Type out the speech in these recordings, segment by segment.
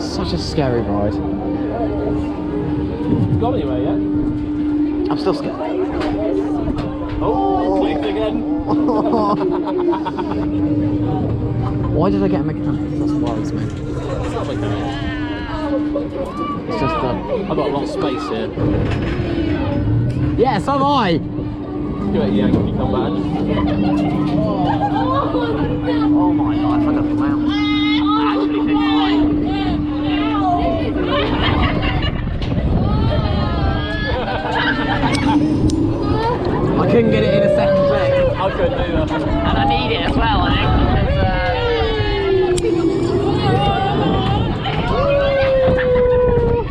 Such a scary ride. Gone anywhere yet? I'm still scared. Oh, clicked again. Why did I get a mechanic? That's worries me. It's not mechanic. It's just I've got a lot of space here. yeah, so am I. Give it a yank if you come back. Oh my life, I got the mount. I actually think I couldn't get it in a second click. I couldn't do that. And I need it as well, I think, because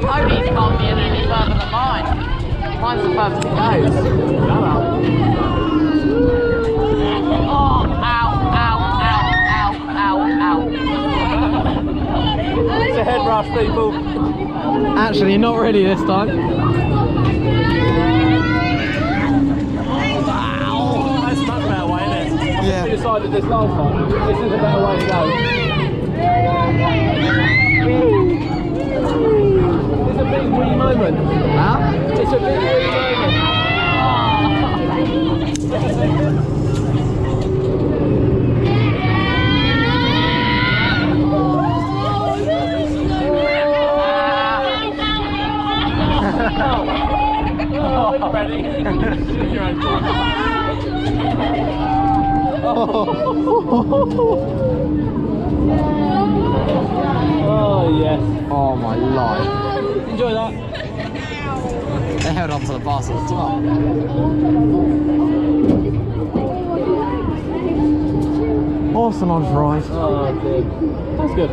Cody's can't be any further than mine. Mine's the furthest it goes. Oh, ow, ow, ow, ow, ow, ow. It's a head rush, people. Actually, not really this time. That's a much better way, isn't it? Yeah. We decided this last time. This is a better way to go. It's a big wee moment. Huh? It's a big wee moment. Oh, ready? Your own fault. Oh yes. Oh my life. Enjoy that. They held on to the parcel as well. Awesome on ride. Oh, good. That's good.